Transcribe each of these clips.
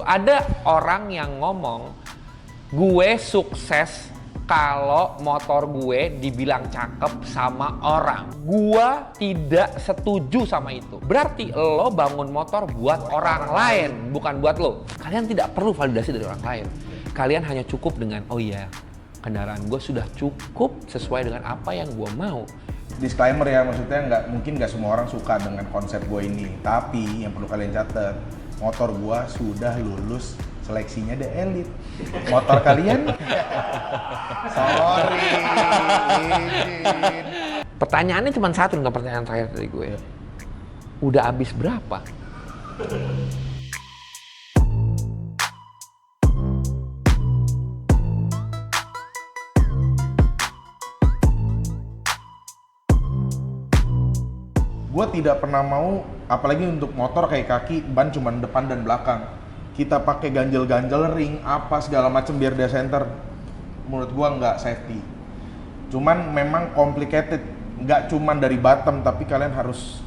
Ada orang yang ngomong, gue sukses kalau motor gue dibilang cakep sama orang. Gue tidak setuju sama itu. Berarti lo bangun motor buat orang lain, bukan buat lo. Kalian tidak perlu validasi dari orang lain. Kalian hanya cukup dengan, oh iya, kendaraan gue sudah cukup sesuai dengan apa yang gue mau. Disclaimer ya, maksudnya mungkin nggak semua orang suka dengan konsep gue ini. Tapi yang perlu kalian catat, motor gue sudah lulus seleksinya The Elite. Motor kalian? Sorry. Pertanyaannya cuma satu, dengan pertanyaan terakhir dari gue. Udah habis berapa? Gue tidak pernah mau, apalagi untuk motor kayak kaki, ban cuma depan dan belakang. Kita pakai ganjel-ganjel ring, apa segala macam biar dia center. Menurut gue nggak safety. Cuman memang complicated, nggak cuman dari bottom, tapi kalian harus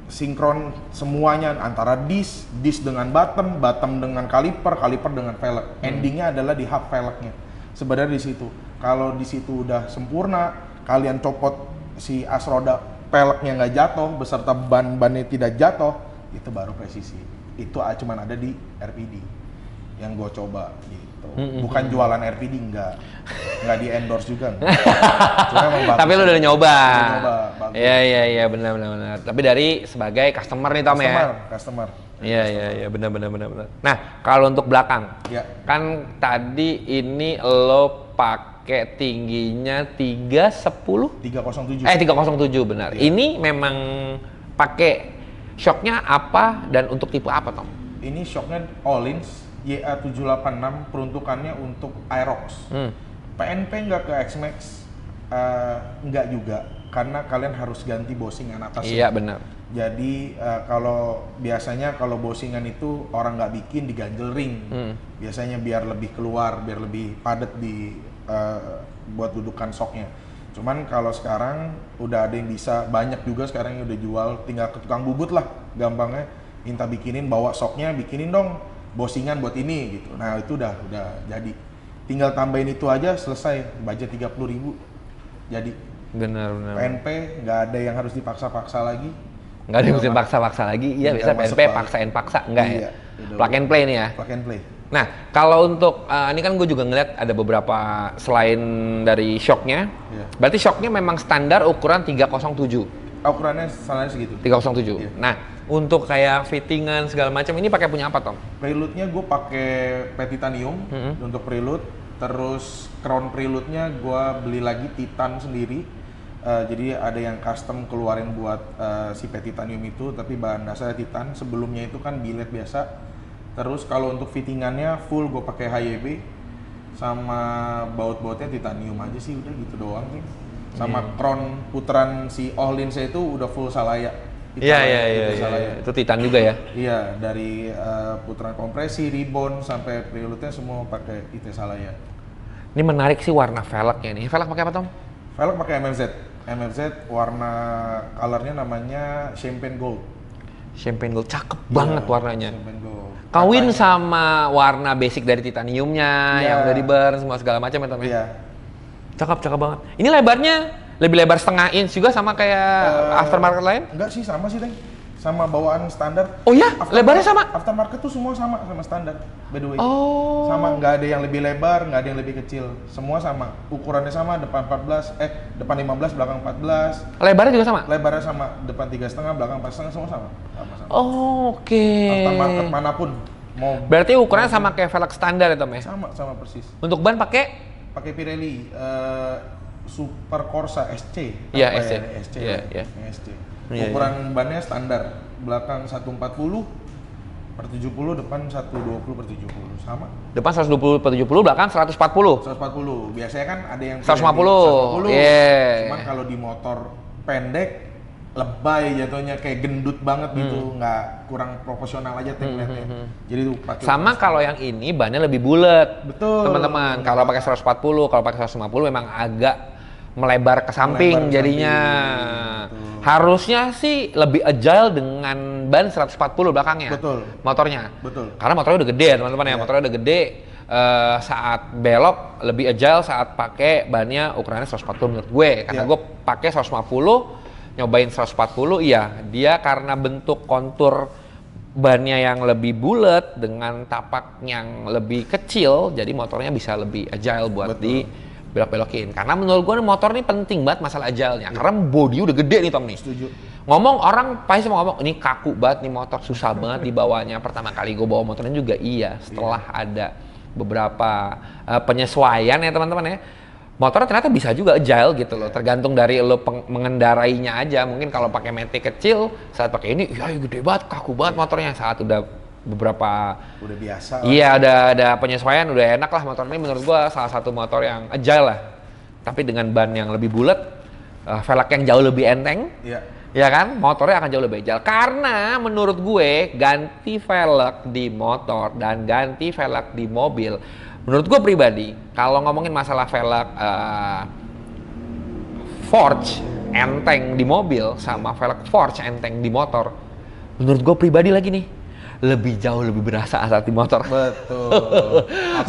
sinkron semuanya antara disc dengan bottom dengan kaliper dengan velg. Endingnya adalah di hub velgnya. Sebenarnya di situ. Kalau di situ udah sempurna, kalian copot si as roda, velgnya nggak jatuh beserta ban-bannya tidak jatuh, itu baru presisi. Itu cuman ada di RPD yang gue coba gitu. Bukan jualan RPD, enggak di endorse juga enggak. Cuma emang bagus. Tapi lu udah nyoba. Bagus. Iya benar. Tapi dari sebagai customer nih Tom ya. Customer. Iya benar. Nah, kalau untuk belakang. Ya. Kan tadi ini lo pakai tingginya 310? 307. 307 benar. Ya. Ini memang pakai shocknya apa dan untuk tipe apa Tom? Ini shocknya Öhlins YA786, peruntukannya untuk Aerox. PNP nggak ke X-Max, nggak juga, karena kalian harus ganti bosingan atasnya. Iya benar. Jadi kalau biasanya kalau bosingan itu orang nggak bikin diganjel ring, biasanya biar lebih keluar, biar lebih padat di buat dudukan shocknya. Cuman kalau sekarang udah ada yang bisa, banyak juga sekarang yang udah jual, tinggal ke tukang bubut lah, gampangnya minta bikinin, bawa shocknya, bikinin dong bosingan buat ini gitu. Nah itu udah jadi. Tinggal tambahin itu aja, selesai, budget 30.000 jadi. Benar. PNP nggak ada yang harus dipaksa-paksa lagi. Nggak ada yang mesti paksa-paksa lagi. Iya, biasa PNP paksa enggak ya? Plug and play nih ya. Plug and play. Nah, kalau untuk ini kan gue juga ngeliat ada beberapa selain dari shocknya. Berarti shocknya memang standar ukuran 307. Ukurannya standar segitu. 307. Iya. Nah, untuk kayak fittingan segala macam ini pakai punya apa Tom? Prelude-nya gue pakai titanium untuk prelude. Terus crown prelude-nya gue beli lagi titan sendiri. Jadi ada yang custom keluarin buat si titanium itu, tapi bahan dasarnya titan. Sebelumnya itu kan billet biasa. Terus kalau untuk fittingannya full gue pakai HYB, sama baut-bautnya titanium aja sih, udah gitu doang sih. Sama crown putaran si Öhlins itu udah full Salaya. Iya. Itu titan juga ya? Iya, dari putaran kompresi, ribbon sampai prelude-nya semua pakai IT Salaya. Ini menarik sih warna velgnya nih. Velg pakai apa Tom? Velg pakai MFZ warna colornya namanya Champagne Gold. Champagne Gold, cakep banget warnanya. Champagne Gold. Kawin sama warna basic dari titaniumnya, yang udah di burn semua segala macam ya Tom ya? Iya. Cakep banget. Ini lebarnya lebih lebar setengah inch juga sama kayak aftermarket lain? Enggak sih, sama sih Teng. Sama bawaan standar. Oh ya? Lebarnya sama? Aftermarket tuh semua sama standar, by the way. Oh. Sama, nggak ada yang lebih lebar, nggak ada yang lebih kecil. Semua sama. Ukurannya sama, depan 15, belakang 14. Lebarnya juga sama? Lebarnya sama, depan 3,5, belakang 4,5, semua sama. Sama. Oh, oke. Aftermarket manapun. Berarti ukurannya sama kayak velg standar ya Tom ya? Sama persis. Untuk ban pakai? Pakai Pirelli Super Corsa SC. Iya, SC. SC. Iya. SC. Iya, Ukuran bannya standar, belakang 140/70, depan 120/70, sama. Depan 120/70, belakang 140. 140. Biasanya kan ada yang 150. Iya. Cuman kalau di motor pendek lebay jatuhnya, kayak gendut banget gitu, nggak, kurang proporsional aja template-nya. Jadi tuh pakai sama kalau yang ini bannya lebih bulat. Betul. Teman-teman, kalau pakai 140, kalau pakai 150 memang agak melebar ke samping jadinya. Harusnya sih lebih agile dengan ban 140 belakangnya. Betul. Motornya. Betul. Karena motornya udah gede teman-teman ya, Iya. motornya udah gede. Saat belok lebih agile saat pakai bannya ukurannya 140 menurut gue. Karena Iya. gue pakai 150, nyobain 140, iya dia karena bentuk kontur bannya yang lebih bulat dengan tapak yang lebih kecil, jadi motornya bisa lebih agile buat Betul. di belok-belokin. Karena menurut gue motor ini penting banget masalah agile-nya. Karena bodi udah gede nih Tom nih. Setuju. Ngomong orang pasti semua ngomong ini kaku banget nih motor, susah banget dibawanya. Pertama kali gue bawa motornya juga iya, setelah ada beberapa penyesuaian ya teman-teman ya. Motor ternyata bisa juga agile gitu loh, tergantung dari lo mengendarainya aja. Mungkin kalau pakai Matic kecil, saat pakai ini, ya gede banget, kaku banget motornya. Saat udah beberapa, Udah biasa. iya ada penyesuaian, udah enak lah motor ini. Menurut gua salah satu motor yang agile lah. Tapi dengan ban yang lebih bulat, velg yang jauh lebih enteng, Iya. ya kan, motornya akan jauh lebih agile. Karena menurut gue ganti velg di motor dan ganti velg di mobil, menurut gue pribadi, kalau ngomongin masalah velg forge enteng di mobil sama velg forge enteng di motor, menurut gue pribadi lagi nih, lebih jauh lebih berasa saat di motor. Betul.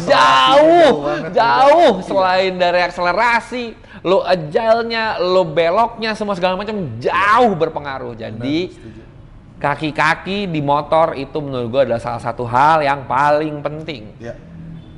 Jauh, Akselerasinya banget. jauh Iya. selain dari akselerasi, lo agile-nya, lo beloknya, semua segala macam jauh berpengaruh. Jadi Benar, setuju. kaki-kaki di motor itu menurut gue adalah salah satu hal yang paling penting. Iya.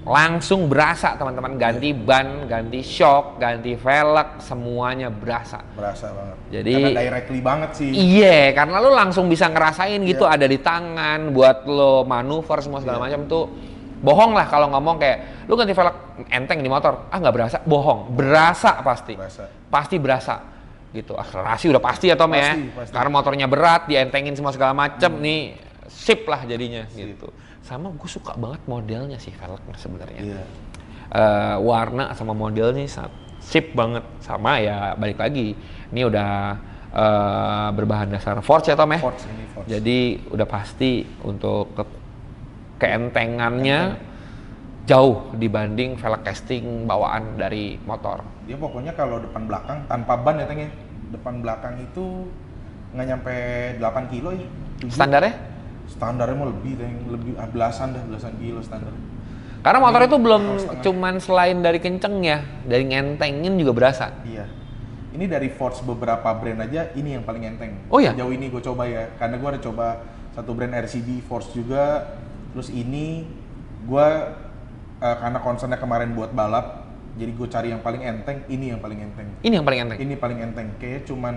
Langsung berasa teman-teman, ganti ban, ganti shock, ganti velg, semuanya berasa. Berasa banget. Jadi- karena directly banget sih. Iya, karena lo langsung bisa ngerasain gitu, Iya. ada di tangan buat lo manuver semua segala Iya. macam tuh. Bohong lah kalau ngomong kayak lu ganti velg enteng di motor, nggak berasa, bohong, berasa pasti, Berasa. pasti berasa gitu. Akselerasi udah pasti ya Tom ya, Pasti. karena motornya berat, dientengin semua segala macam nih, sip lah jadinya gitu. Sama gue suka banget modelnya sih velgnya sebenarnya. Iya. Warna sama modelnya sip banget, sama ya balik lagi ini udah berbahan dasar forge ya Tom ya. Forge ini forge. Jadi udah pasti untuk keentengannya jauh dibanding velg casting bawaan dari motor. Dia pokoknya kalau depan belakang tanpa ban ya Teng ya. Depan belakang itu nggak nyampe 8 kilo ya. 7. Standarnya? Standarnya mau lebih Teng, lebih belasan kilo standar. Karena motor itu belum setengah. cuman selain dari kenceng ya, dari ngentengin juga berasa. Iya. Ini dari Force beberapa brand aja ini yang paling enteng. Oh ya? Sejauh ini gue coba ya, karena gue ada coba satu brand RCB Force juga. Terus ini gue karena concernnya kemarin buat balap, jadi gue cari yang paling enteng. Ini yang paling enteng. Ini yang paling enteng. Ini paling enteng. Kayaknya cuman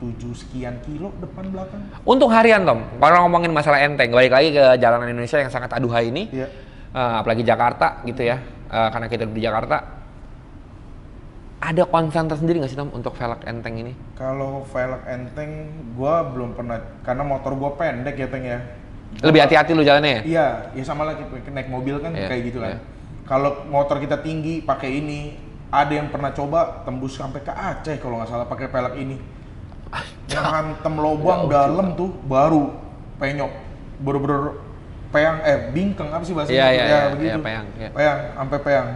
7 sekian kilo depan belakang. Untuk harian Tom, kalau ngomongin masalah enteng, balik lagi ke jalanan Indonesia yang sangat aduhai ini, Iya. apalagi Jakarta gitu ya, karena kita di Jakarta. Ada concern tersendiri nggak sih Tom untuk velg enteng ini? Kalau velg enteng, gue belum pernah, karena motor gue pendek ya Teng ya. Lebih hati-hati lu jalannya ya? Iya, ya sama lah naik mobil kan Iya, kayak gitu kan. iya. Kalau motor kita tinggi pakai ini, ada yang pernah coba tembus sampai ke Aceh kalau nggak salah pakai velg ini. Yang hantem lubang dalam tuh baru penyok, bener-bener peyang, bingkeng apa sih bahasanya? Iya, iya, iya, begitu. iya, peyang, iya. Peyang, sampai peyang.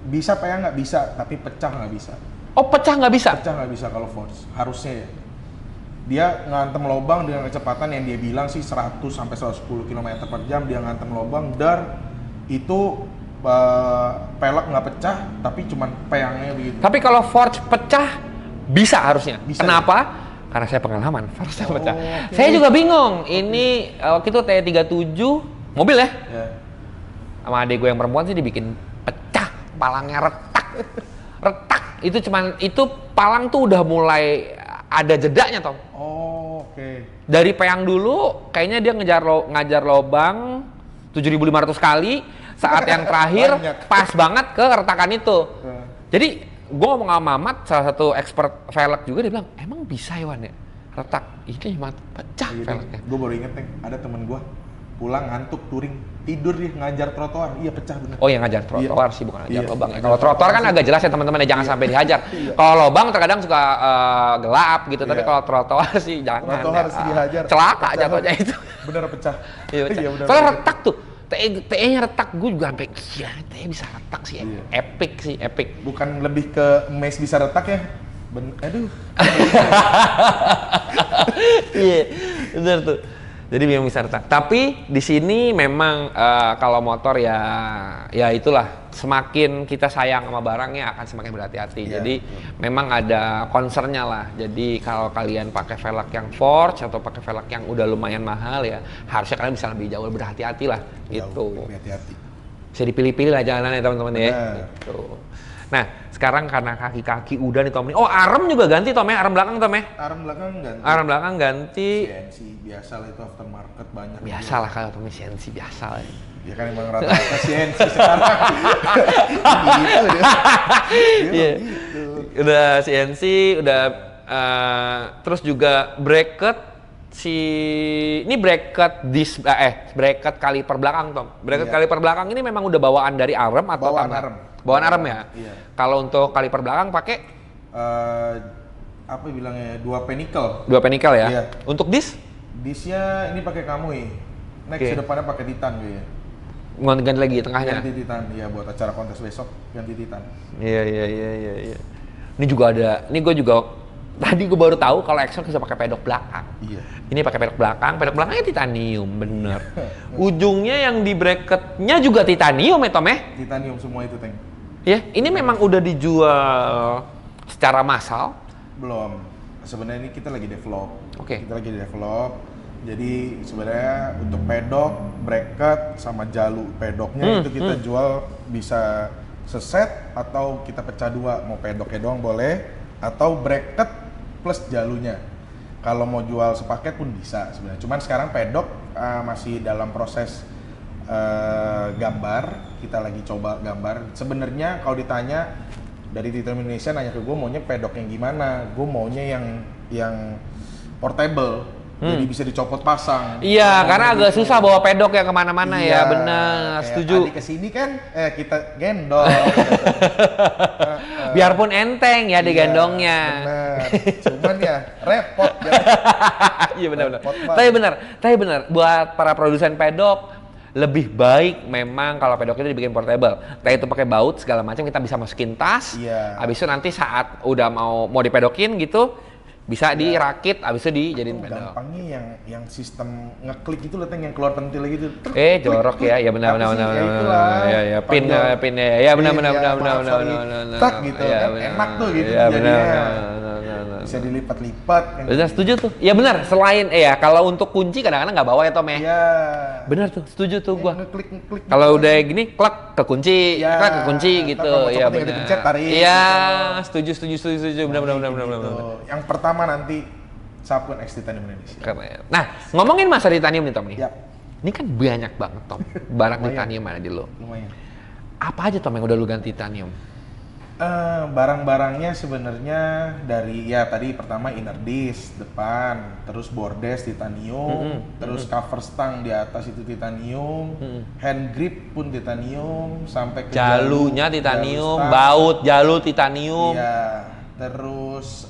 Bisa peyang nggak bisa, tapi pecah nggak bisa. Oh pecah nggak bisa? Pecah nggak bisa kalau Force, harusnya ya. Dia ngantem lubang dengan kecepatan yang dia bilang sih 100 sampai 110 km/jam, dia ngantem lubang dar itu pelek nggak pecah, tapi cuman peyangnya begitu. Tapi kalau forge pecah bisa harusnya. Bisa. Kenapa? Karena saya pengalaman forge pecah. oke. Saya juga bingung. Ini waktu itu T37 mobil ya. Ya. Sama adik gue yang perempuan sih dibikin pecah, palangnya retak. Retak. Itu cuman itu palang tuh udah mulai ada jedanya Tom. Oh, oke. Dari peyang dulu kayaknya dia ngajar lobang 7.500 kali. Saat yang terakhir Banyak. pas banget ke retakan itu. Nah, Jadi gue ngomong sama Mamat, salah satu expert velg juga, dia bilang emang bisa ya Wan ya retak ini pecah velgnya. gue baru inget Teng, ada temen gue pulang ngantuk touring tidur dia ngajar trotoar, iya pecah bener. Oh yang ngajar trotoar sih bukan ngajar Iya. lobang ya. Kalau trotoar kan agak jelas ya teman-teman ya, jangan sampai dihajar. Kalau lobang terkadang suka gelap gitu, tapi Iya. kalau trotoar sih jangan. Trotoar ya. sih dihajar. Celaka Pecah. jatuhnya itu. Bener pecah. Iya, pecah. Iya, bener. Soalnya retak tuh. TE-nya retak, gue juga sampai iya TE bisa retak sih. Iya. Epic sih, epic. Bukan lebih ke mes bisa retak ya? Aduh. Iya, bener tuh. Jadi bingung bisa retak. Tapi di sini memang kalau motor ya itulah, semakin kita sayang sama barangnya akan semakin berhati-hati. Iya, Jadi memang ada concernnya lah. Jadi kalau kalian pakai velg yang forged atau pakai velg yang udah lumayan mahal ya, harusnya kalian bisa lebih jauh berhati-hati lah gitu. Lebih hati-hati. Bisa dipilih-pilih lah jalanannya teman-teman ya. Benar. Gitu. Nah, sekarang karena kaki-kaki udah nih Tom. Oh, arem juga ganti Tom ya, arem belakang Tom ya. Arm belakang ganti. Arem belakang ganti. CNC biasa lah itu aftermarket banyak. Biasa lah kalau Tommy CNC biasa lah. Ya kan emang rata-rata CNC sekarang. Gitu deh. Iya. Gitu. Udah CNC, udah terus juga bracket ini bracket bracket kaliper belakang Tom. Bracket Iya. kaliper belakang ini memang udah bawaan dari arem atau Bawaan tambah? arem. Bawaan arem ya. Iya. Kalau untuk kaliper belakang pakai Apa bilangnya? Dua penikel. 2 penikel ya. Iya. Untuk disk Disnya ini pakai Kamui. Next Oke. depannya pakai Titan kayaknya. ganti lagi tengahnya. Ganti Titan, ya buat acara kontes besok ganti Titan. Iya. Ini juga ada. Ini gue juga tadi gue baru tahu kalau Action bisa pakai pedok belakang. Iya. Ini pakai pedok belakangnya titanium, bener. Ujungnya yang di bracketnya juga titanium ya Tom ya? Titanium semua itu, Teng. Ya, ini memang udah dijual secara massal. Belum. Sebenarnya ini kita lagi develop. Oke. Kita lagi develop. Jadi sebenarnya untuk pedok, bracket sama jalu pedoknya itu kita jual bisa seset atau kita pecah dua. Mau pedoknya doang boleh atau bracket plus jalunya. Kalau mau jual sepaket pun bisa sebenarnya. Cuman sekarang pedok masih dalam proses gambar. Kita lagi coba gambar. Sebenarnya kalau ditanya dari Titanium Indonesia nanya ke gue maunya pedok yang gimana? Gue maunya yang portable. Jadi bisa dicopot pasang. Iya, karena agak gitu. susah bawa pedok ya kemana-mana ya, Iya, bener, kayak setuju. Tadi kesini kan, kita gendong. Biarpun enteng ya digendongnya. Bener. Cuman ya repot. Iya benar-benar. Repot banget. Tapi benar. Buat para produsen pedok lebih baik memang kalau pedok itu dibikin portable. Entah itu pakai baut segala macam kita bisa masukin tas. Iya. Habis itu nanti saat udah mau dipedokin gitu bisa dirakit, habis itu dijadiin pedok. Gampangnya yang sistem ngeklik itu loh, Teng, yang keluar pentil gitu. Jorok ya, ya benar. Ya pin ya benar. Tak gitu kan, enak tuh gitu jadinya. Bisa dilipat-lipat. Benar, setuju tuh. Ya benar, selain kalau untuk kunci kadang-kadang nggak bawa ya Tom ya. Iya. Benar tuh, setuju tuh gua. Ngeklik. Kalau udah gini, klak ke kunci, Ya, klak ke kunci ntar gitu. kalau mau Iya copot tinggal dipencet, benar. tarik, Iya, gitu. setuju. Benar. Gitu. Yang pertama nanti Sapkun X Titanium Indonesia. Keren. Nah, ngomongin masa titanium nih Tom nih. Ya, Ini kan banyak banget Tom, barang Lumayan. titanium ada di lo. lumayan. Apa aja Tom yang udah lu ganti titanium? Barang-barangnya sebenarnya dari ya tadi pertama inner disc depan, terus bordes titanium, terus cover stang di atas itu titanium, hand grip pun titanium, sampai ke Jalunya jalu titanium, stang. baut jalu titanium. Iya, terus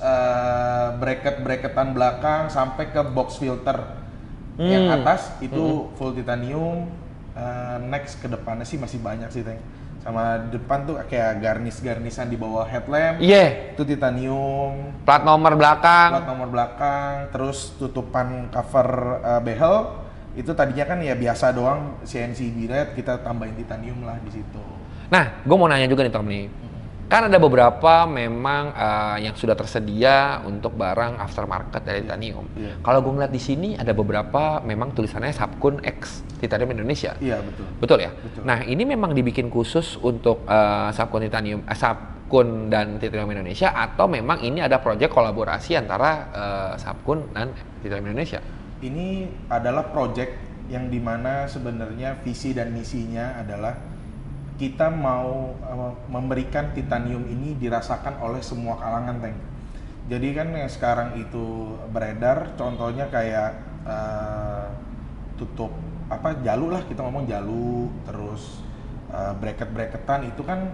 bracket-bracketan belakang sampai ke box filter yang atas itu full titanium. Next ke depannya sih masih banyak sih, Teng. Sama depan tuh kayak garnisan di bawah headlamp. Iya, Itu titanium. plat nomor Plat belakang. nomor belakang, terus tutupan cover behel itu tadinya kan ya biasa doang CNC billet, kita tambahin titanium lah di situ. Nah, gue mau nanya juga nih Tom nih. Kan ada beberapa memang yang sudah tersedia untuk barang aftermarket dari titanium. Iya. Kalau gue ngeliat di sini ada beberapa memang tulisannya Sapkun X Titanium Indonesia. Iya, betul. Betul ya? Betul. Nah, ini memang dibikin khusus untuk Sapkun Titanium, Sapkun dan Titanium Indonesia atau memang ini ada proyek kolaborasi antara Sapkun dan Titanium Indonesia? Ini adalah project yang dimana sebenarnya visi dan misinya adalah kita mau memberikan titanium ini dirasakan oleh semua kalangan, Teng. Jadi kan yang sekarang itu beredar, contohnya kayak tutup jalu lah, kita ngomong jalu, terus bracket-bracketan itu kan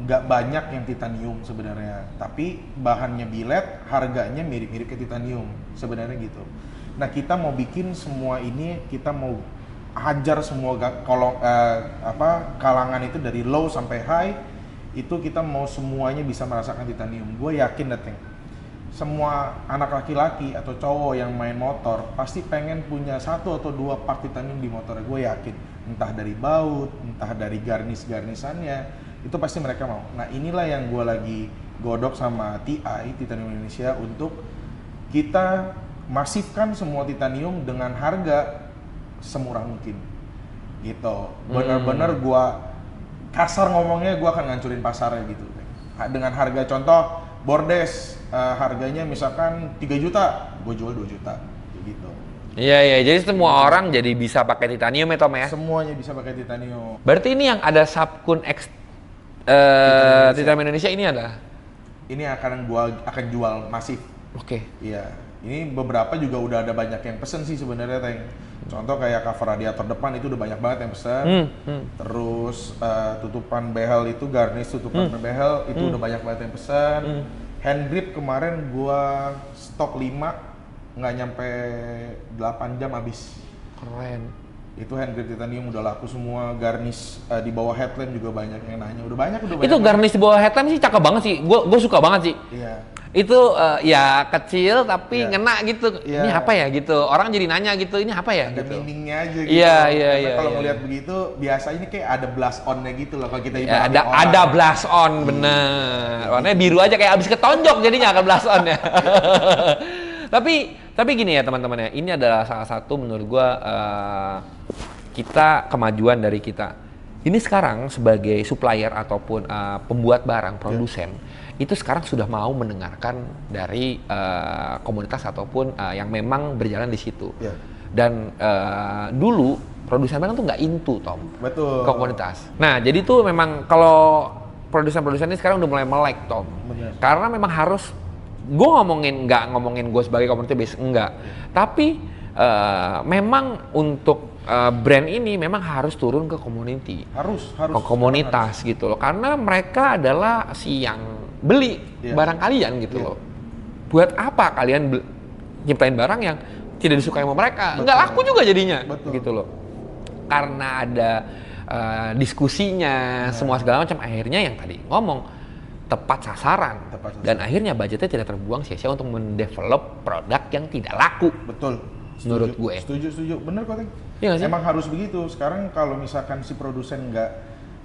nggak banyak yang titanium sebenarnya, tapi bahannya billet, harganya mirip-mirip ke titanium sebenarnya gitu. Nah, kita mau bikin semua ini, kita mau hajar semua kalangan itu dari low sampai high, itu kita mau semuanya bisa merasakan titanium. Gue yakin, Teng, semua anak laki-laki atau cowok yang main motor pasti pengen punya 1 atau 2 part titanium di motornya, gue yakin. Entah dari baut, entah dari garnis-garnisannya, itu pasti mereka mau. Nah inilah yang gue lagi godok sama TI, Titanium Indonesia, untuk kita masifkan semua titanium dengan harga semurah mungkin. Gitu. Benar-benar gue kasar ngomongnya, gue akan ngancurin pasarnya gitu. Dengan harga contoh bordes, harganya misalkan 3 juta, gue jual 2 juta gitu. Iya, jadi semua orang jadi bisa pakai titanium ya Tom ya? Semuanya bisa pakai titanium. Berarti ini yang ada Sabkun X Titanium Indonesia ini adalah? Ini akan jual masif. Oke. Iya, ini beberapa juga udah ada banyak yang pesen sih sebenarnya, Teng. Contoh kayak cover radiator depan itu udah banyak banget yang pesen. Terus tutupan behel itu, garnish tutupan behel itu udah banyak banget yang pesen. Hand grip kemarin gua stok 5, nggak nyampe 8 jam habis. Keren. Itu hand grip titanium udah laku semua. Garnish di bawah headlamp juga banyak yang nanya. Udah banyak. Itu garnish di bawah headlamp sih cakep banget sih. Gue suka banget sih. Iya. Itu ya kecil tapi Iya. ngena gitu. Ini apa ya gitu. Orang jadi nanya gitu, ini apa ya Ada gitu. meaningnya aja gitu. Iya. Karena kalau Iya. ngeliat begitu, biasa ini kayak ada blast on-nya gitu loh kalau kita Ya, ibaratin orang. ada blast on, bener. Warnanya biru aja kayak abis ketonjok jadinya akan blast on ya. tapi gini ya teman-teman ya, ini adalah salah satu menurut gua kita kemajuan dari kita. Ini sekarang sebagai supplier ataupun pembuat barang, produsen, itu sekarang sudah mau mendengarkan dari komunitas ataupun yang memang berjalan di situ. Iya. Dan dulu produsen barang tuh nggak into Tom. Betul. Ke komunitas. Nah, jadi tuh memang kalau produsen-produsen ini sekarang udah mulai melek, Tom. Bener. Karena memang harus, gue nggak ngomongin gue sebagai community base, enggak. Tapi memang untuk brand ini memang harus turun ke community. Harus. Ke komunitas gitu loh. Karena mereka adalah si yang beli barang kalian gitu loh. Buat apa kalian nyiptain barang yang tidak disukai sama mereka? Betul. Nggak laku juga jadinya. Betul. Gitu loh. Karena ada diskusinya, semua segala macam, akhirnya yang tadi ngomong tepat sasaran. Dan akhirnya budgetnya tidak terbuang sia-sia untuk mendevelop produk yang tidak laku. Betul. Menurut gue. Setuju. Bener kok, Teng. Iya nggak sih? Emang harus begitu. Sekarang kalau misalkan si produsen nggak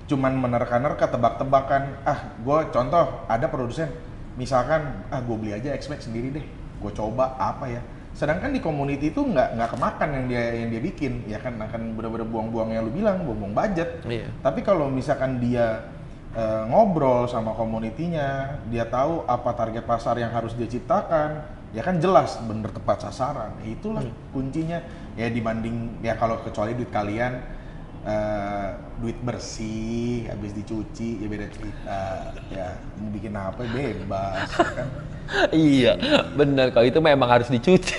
cuman menerka-nerka, tebak-tebakan, gue contoh ada produsen, misalkan, gue beli aja X-Max sendiri deh, gue coba apa ya. Sedangkan di community itu nggak kemakan yang dia bikin, ya kan akan bener-bener buang-buang yang lu bilang, buang-buang budget. Iya. Tapi kalau misalkan dia ngobrol sama komunitinya, dia tahu apa target pasar yang harus dia ciptakan, ya kan jelas bener tepat sasaran. Itulah kuncinya. Ya dibanding, ya kalau kecuali duit kalian duit bersih habis dicuci ya beda cerita. Ya mau bikin apa bebas kan. Iya, benar. Kalau itu memang harus dicuci,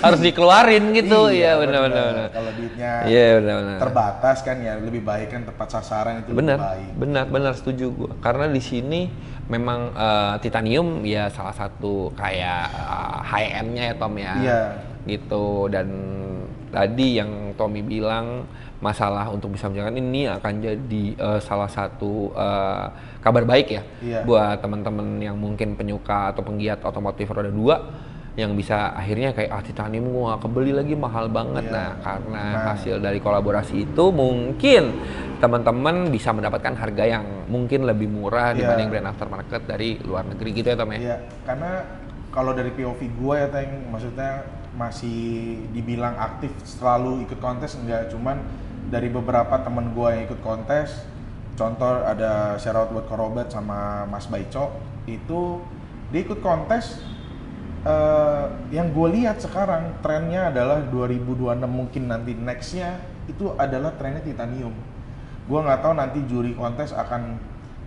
harus dikeluarin gitu. Iya, benar. Kalau duitnya benar. terbatas kan, ya lebih baik kan tepat sasaran itu lebih baik. Benar, setuju gua. Karena di sini memang titanium ya salah satu kayak high end-nya ya Tom ya. Iya. Gitu. Dan tadi yang Tommy bilang masalah untuk bisa menjalankan ini akan jadi salah satu kabar baik ya buat teman-teman yang mungkin penyuka atau penggiat otomotif roda 2 yang bisa akhirnya kayak titanium gua kebeli lagi mahal banget. Nah, karena hasil dari kolaborasi itu mungkin teman-teman bisa mendapatkan harga yang mungkin lebih murah dibanding brand aftermarket dari luar negeri gitu ya Tom ya. Iya, karena kalau dari POV gua ya Teng, maksudnya masih dibilang aktif selalu ikut kontes enggak, cuman dari beberapa temen gue yang ikut kontes, contoh ada shout out buat Korobet sama Mas Baico, itu dia ikut kontes. Yang gue lihat sekarang trennya adalah 2026 mungkin nanti nextnya itu adalah trennya titanium. Gue nggak tahu nanti juri kontes akan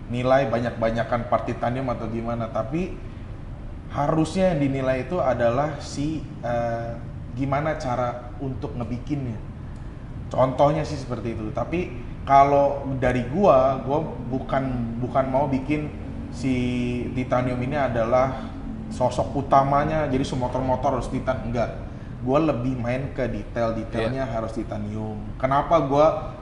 nilai banyak-banyakan part titanium atau gimana, tapi harusnya yang dinilai itu adalah gimana cara untuk ngebikinnya. Contohnya sih seperti itu. Tapi kalau dari gua bukan mau bikin si titanium ini adalah sosok utamanya. Jadi semua motor harus titan, enggak. Gua lebih main ke detailnya harus titanium. Kenapa gua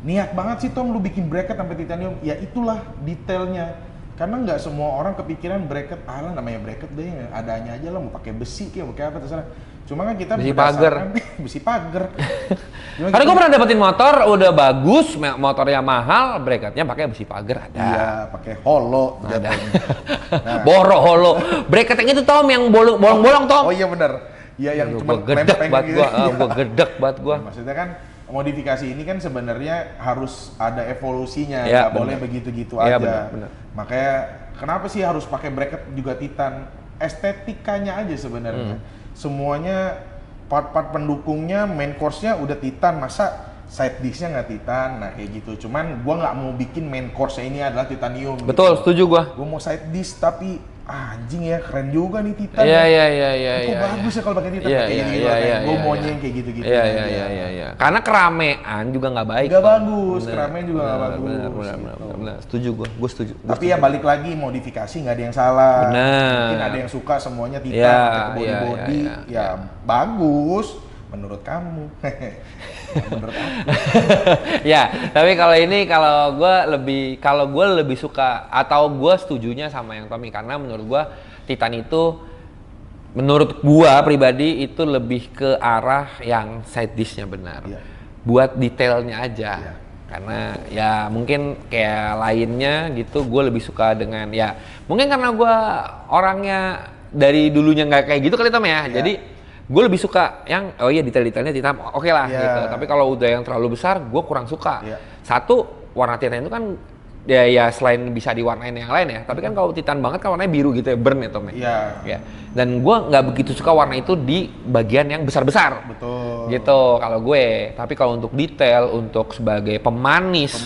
niat banget sih Tom lu bikin bracket sampai titanium? Ya itulah detailnya. Karena nggak semua orang kepikiran bracket, alah namanya bracket deh, adanya aja lah, mau pakai besi kayak mau pakai apa terserah. Cuma kan kita Besi berdasarkan besi pagar. Karena gue pernah dapetin motor udah bagus, motornya mahal, bracketnya pakai besi pagar ada. Iya, pakai holo Ada. jatuhnya. Nah. Boro holo. Bracket yang itu Tom yang bolong-bolong Tom. Oh iya benar. Iya yang cuma gua gedek banget gitu. gua, gua gedek banget gua. Maksudnya kan modifikasi ini kan sebenarnya harus ada evolusinya, Ya, nggak boleh begitu-gitu Ya, aja. benar. Makanya kenapa sih harus pakai bracket juga Titan? Estetikanya aja sebenarnya. Semuanya part-part pendukungnya, main course-nya udah Titan, masa side disk-nya nggak Titan? Nah kayak gitu. Cuman gua nggak mau bikin main course-nya ini adalah titanium. Betul, gitu. setuju gua. Gua mau side disk tapi anjing ya keren juga nih Titan. Iya. Kok bagus ya kalau pakai Titan kayak gitu. Gue maunya yang kayak gitu-gitu. Iya. Karena keramean juga nggak baik. Nggak Tom. bagus, keramaian juga nggak bagus. Benar. Setuju gua setuju. Tapi ya balik lagi modifikasi nggak ada yang salah. Benar. Mungkin ada yang suka semuanya Titan, Iya, pakai iya, body, iya. ya bagus menurut kamu. Menurut aku. Ya, tapi kalau gue lebih suka atau gue setujunya sama yang Tommy karena menurut gue Titan itu menurut gue pribadi itu lebih ke arah yang side dish-nya benar. Iya. Buat detailnya aja. Iya. Karena ya mungkin kayak lainnya gitu gue lebih suka dengan ya mungkin karena gue orangnya dari dulunya nggak kayak gitu kali Tom ya. Iya. Jadi gue lebih suka yang detail-detailnya Titan oke lah Iya. gitu. Tapi kalau udah yang terlalu besar gue kurang suka. Iya. Satu warna Titan itu kan ya selain bisa diwarnain yang lain ya, tapi kan kalau Titan banget kan warnanya biru gitu ya, burn ya Tom ya. Iya. Ya. Dan gue nggak begitu suka warna itu di bagian yang besar-besar. Betul. Gitu kalau gue. Tapi kalau untuk detail, untuk sebagai pemanis,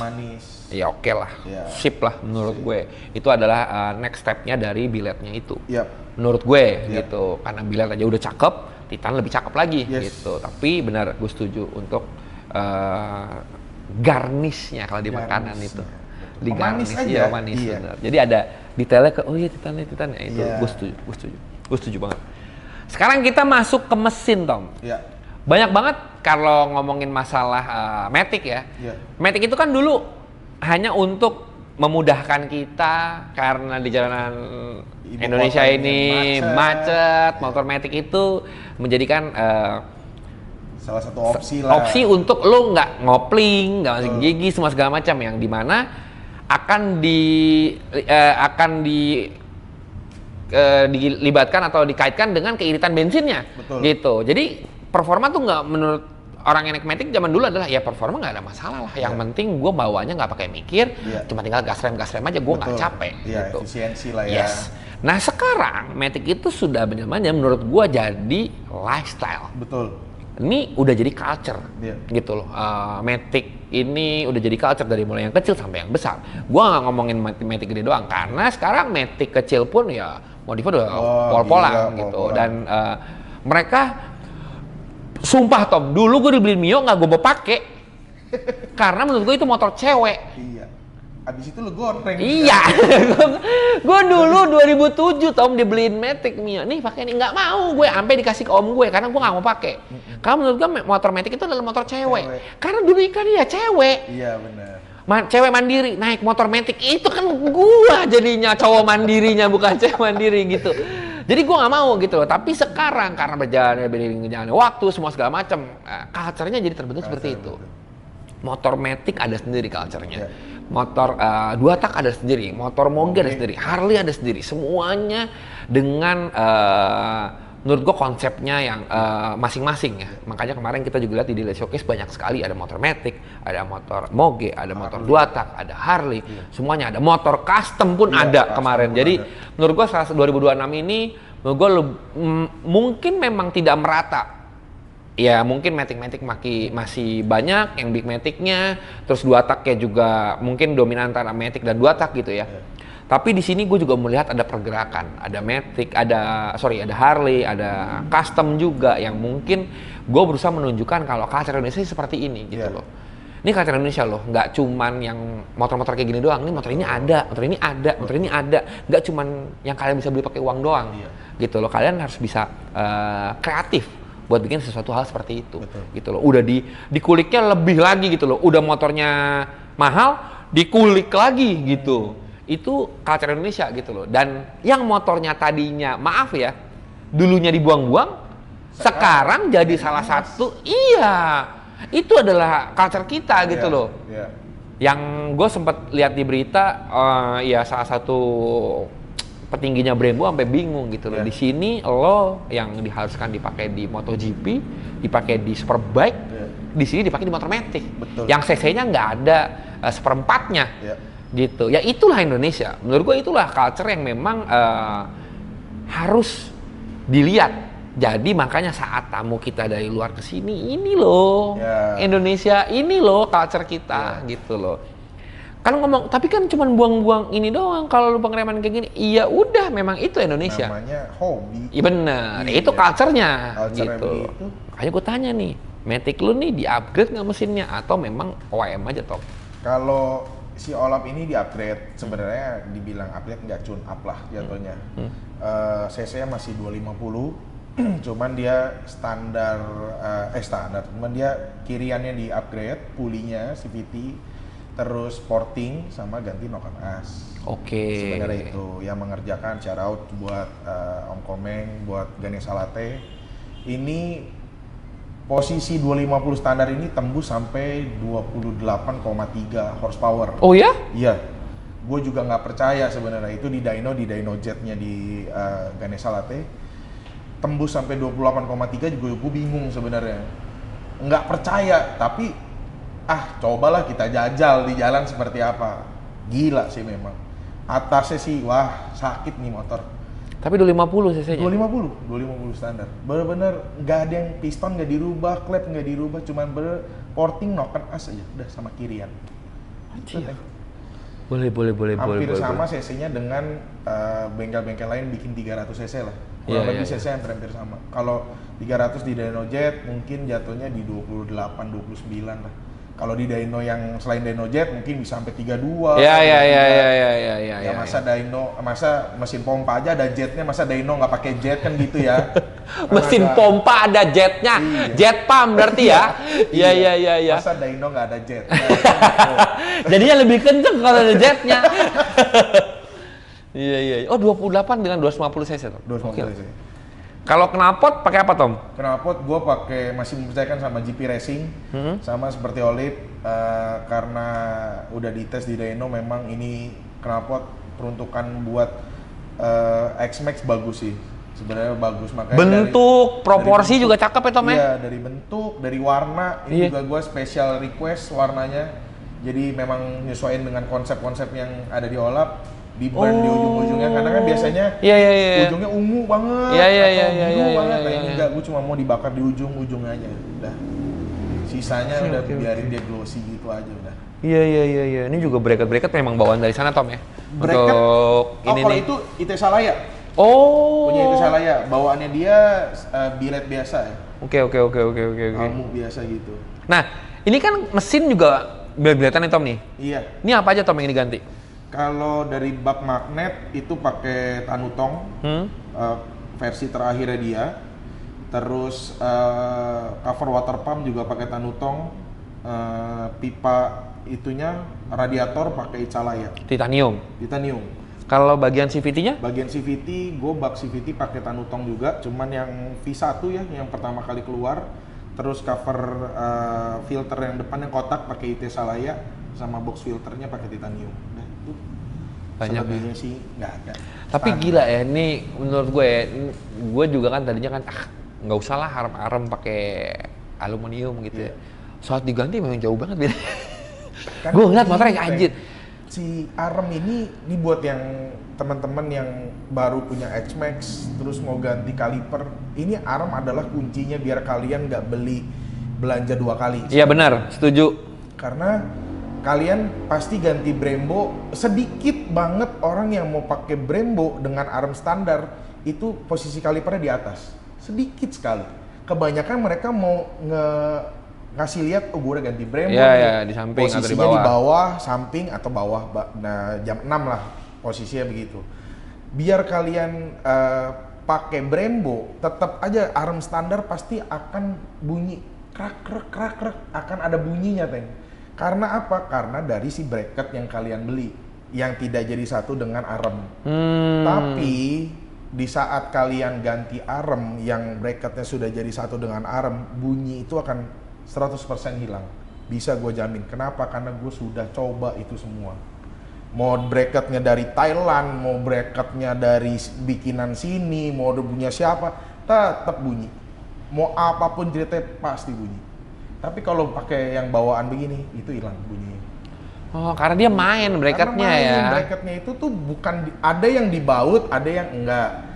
ya oke lah, Iya. sip lah menurut gue. Itu adalah next step-nya dari billetnya itu. Iya. Menurut gue Iya. gitu. Karena billet aja udah cakep, Titan lebih cakep lagi Yes. gitu. Tapi benar gue setuju untuk garnishnya kalau di makanan itu. Di Pemanis garnish, aja. iya, manis Iya. benar. Jadi ada detailnya ke Titan ya itu Iya. gue setuju banget. Sekarang kita masuk ke mesin Tom. Iya. Banyak banget kalau ngomongin masalah Matic ya. Iya. Matic itu kan dulu hanya untuk memudahkan kita karena di jalanan Ibu Indonesia kota ini Iya. macet, motor Matic itu menjadikan Salah satu opsi lah. opsi untuk lo nggak ngopling, nggak masuk gigi, semua segala macam yang dimana akan dilibatkan atau dikaitkan dengan keiritan bensinnya. Betul. Gitu. Jadi performa tuh nggak menurut orang yang naik Matic zaman dulu adalah ya performa nggak ada masalah lah. Yang penting gue bawanya nggak pakai mikir, Iya. cuma tinggal gas rem aja gue nggak Betul. capek. Iya, gitu. efisiensi lah ya. Yes. Nah sekarang Matic itu sudah benar-benar menurut gue jadi lifestyle. Betul. Ini udah jadi culture, Iya. gitu loh. Matic ini udah jadi culture dari mulai yang kecil sampai yang besar. Gua nggak ngomongin Matic gede doang, karena sekarang Matic kecil pun ya modifnya udah pol-polan gila, gitu. pol-polan. Dan mereka, sumpah Tom, dulu gue dibeliin Mio nggak gue mau pakai, karena menurut gue itu motor cewek. Iya. Abis itu lu goreng. Iya, gue dulu 2007 Tom dibeliin Matic Mio, nih pakai nih nggak mau gue, sampai dikasih ke om gue karena gue nggak mau pakai. Karena menurut gue motor Matic itu adalah motor cewek. Karena dulu iklan dia cewek, Iya benar. cewek mandiri naik motor Matic itu kan gua jadinya cowok mandirinya bukan cewek mandiri gitu. Jadi gua nggak mau gitu loh. Tapi sekarang karena berjalannya waktu semua segala macam, culture-nya jadi terbentuk seperti itu. Motor Matic ada sendiri culture-nya. Iya. Motor dua tak ada sendiri, motor Moge ada sendiri, Harley ada sendiri. Semuanya dengan menurut gue konsepnya yang masing-masing ya. Makanya kemarin kita juga lihat di Dealer Showcase banyak sekali, ada motor Matic, ada motor Moge, ada motor dua tak, ada Harley, semuanya ada. Motor custom pun Iya, ada custom kemarin. pun Jadi ada. menurut gue 2026 ini menurut gue mungkin memang tidak merata. Ya mungkin Matic masih banyak yang big Matic-nya, terus dua taknya juga mungkin dominan antara Matic dan dua tak gitu ya. Tapi di sini gue juga melihat ada pergerakan, ada Matic, ada Harley, ada custom juga yang mungkin gue berusaha menunjukkan kalau culture Indonesia seperti ini gitu loh. Ini culture Indonesia loh, nggak cuman yang motor-motor kayak gini doang. Ini motor ini ada, motor ini ada, motor ini ada. Nggak cuman yang kalian bisa beli pakai uang doang, gitu loh. Kalian harus bisa kreatif buat bikin sesuatu hal seperti itu. Gitu loh. Udah dikuliknya lebih lagi gitu loh. Udah motornya mahal, dikulik lagi gitu. itu culture Indonesia gitu loh. Dan yang motornya tadinya, maaf ya, dulunya dibuang-buang, sekarang jadi salah satu, iya, itu adalah culture kita gitu loh. Iya. Yang gue sempat lihat di berita, ya salah satu petingginya Brembo sampai bingung gitu loh. Iya. Di sini lo yang diharuskan dipakai di MotoGP, dipakai di Superbike, Iya. di sini dipakai di motor matic. Betul. Yang cc-nya nggak ada seperempatnya. Iya. Gitu. Ya itulah Indonesia. Menurut gue itulah culture yang memang harus dilihat. Jadi makanya saat tamu kita dari luar ke sini, ini loh Ya. Indonesia, ini loh culture kita gitu loh. Kan ngomong, tapi kan cuma buang-buang ini doang kalau lu pengereman kayak gini. Iya udah, memang itu Indonesia. Namanya hobi. Iya bener, Iya. itu culture-nya Culture-nya gitu. begitu. Makanya gue tanya nih, Matic lu nih di-upgrade nggak mesinnya atau memang OEM aja top? Kalau si Olap ini di-upgrade, sebenarnya dibilang upgrade nggak tune up lah jatuhnya. CC-nya masih 250, cuman dia standar, cuman dia kiriannya di-upgrade, pulinya CVT, terus porting sama ganti noken as. Oke. Sebenarnya itu yang mengerjakan shout out buat Om Komeng, buat Ganesha Latte. Ini posisi 250 standar ini tembus sampai 28,3 horsepower. Oh ya? Iya. Gue juga nggak percaya sebenarnya itu di dyno jetnya di Ganesha Latte tembus sampai 28,3 juga gue bingung sebenarnya. Nggak percaya, tapi cobalah kita jajal di jalan seperti apa. Gila sih memang. Atasnya sih wah sakit nih motor. Tapi 250 cc-nya? 250 standar. Bener-bener nggak ada yang piston nggak dirubah, klep nggak dirubah, cuman porting noken as aja, udah sama kirian. Anjir. Boleh. Hampir sama cc-nya dengan bengkel-bengkel lain bikin 300 cc lah. Iya, Kurang lebih iya. cc hampir sama. Kalau 300 di Dynojet mungkin jatuhnya di 28, 29 lah. Kalau di dyno yang selain Dynojet mungkin bisa sampai 32. Ya. Ya masa mesin pompa aja ada jetnya, masa dyno nggak pakai jet kan gitu ya. Mesin Kan pompa ada jetnya, Iya. jet pump berarti ya? Iya. Masa dyno nggak ada jet. Jadinya lebih kenceng kalau ada jetnya. Iya. Oh 28 dengan 250 cc tuh. 250 cc. Kalau knalpot pakai apa Tom? Knalpot gue masih mempercayakan sama GP Racing, sama seperti Olip, karena udah dites di dyno memang ini knalpot peruntukan buat X-Max bagus sih, sebenarnya bagus, makanya Bentuk, proporsi dari juga cakep ya Tom ya? Iya, dari bentuk, dari warna, ini juga gue special request warnanya, jadi memang nyesuaiin dengan konsep-konsep yang ada di Olap. Di brand di ujung-ujungnya, karena kan biasanya ujungnya ungu banget atau biru banget. Nah ini enggak, gue cuma mau dibakar di ujung aja, udah. Sisanya udah biarin dia glossy gitu aja udah. Iya. Ini juga bracket memang bawaan dari sana Tom ya? Bracket? Untuk ini Kalau nih. itu IT Salaya. Oh. Punya IT Salaya, bawaannya dia billet biasa ya. Oke. Almu biasa gitu. Nah, ini kan mesin juga bilet-biletan nih Tom nih. Iya. Ini apa aja Tom yang diganti? Kalau dari bak magnet itu pakai Tanutong, versi terakhirnya dia. Terus cover water pump juga pakai Tanutong, pipa itunya radiator pakai Icalaya. Titanium. Kalau bagian CVT-nya? Bagian CVT, gue bak CVT pakai Tanutong juga, cuman yang V1 ya, yang pertama kali keluar. Terus cover filter yang depan yang kotak pakai IT Salaya, sama box filternya pakai titanium. Nah, itu Banyak selebihnya sih nggak ada. Tapi gila ya, ini menurut gue juga kan tadinya kan nggak usah lah arem-arem pakai aluminium gitu ya. Saat diganti memang jauh banget beda. Kan Gue ngeliat motornya gini, anjir. Si arem ini buat yang teman-teman yang baru punya X-Max terus mau ganti kaliper, ini arem adalah kuncinya biar kalian nggak belanja 2 kali. Iya benar, setuju. Karena kalian pasti ganti Brembo, sedikit banget orang yang mau pakai Brembo dengan arm standar itu posisi kalipernya di atas, sedikit sekali. Kebanyakan mereka mau ngasih lihat, oh gue udah ganti Brembo, Iya, di samping atau di posisinya bawah. di bawah, samping atau bawah, nah jam 6 lah posisinya begitu. Biar kalian pakai Brembo, tetap aja arm standar pasti akan bunyi krak krak, akan ada bunyinya Teng. Karena apa? Karena dari si bracket yang kalian beli. yang tidak jadi satu dengan arem. Tapi di saat kalian ganti arem yang bracketnya sudah jadi satu dengan arem, bunyi itu akan 100% hilang. Bisa gue jamin. Kenapa? Karena gue sudah coba itu semua. Mau bracketnya dari Thailand, mau bracketnya dari bikinan sini, mau punya siapa, tetap bunyi. Mau apapun ceritanya pasti bunyi. Tapi kalau pakai yang bawaan begini, itu hilang bunyinya. Oh, karena dia main bracketnya ya. Bracketnya itu tuh bukan ada yang dibaut, ada yang enggak.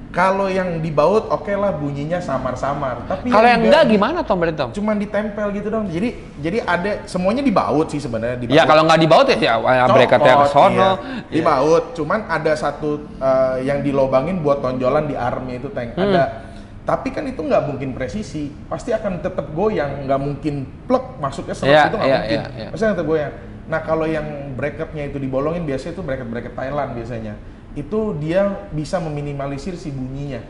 Kalau yang dibaut oke lah bunyinya samar-samar. Tapi kalau yang enggak gimana Tom berarti Tom? Cuman ditempel gitu dong. Jadi ada semuanya dibaut sih sebenarnya. Ya kalau nggak dibaut ya bracketnya ke sono. Iya. Dibaut. Cuman ada satu yang dilobangin buat tonjolan di armnya itu tank ada. Tapi kan itu nggak mungkin presisi, pasti akan tetap goyang, nggak mungkin plek masuknya itu nggak mungkin, pasti akan tetap goyang. Nah kalau yang bracketnya itu dibolongin biasanya itu bracket Thailand biasanya, itu dia bisa meminimalisir si bunyinya.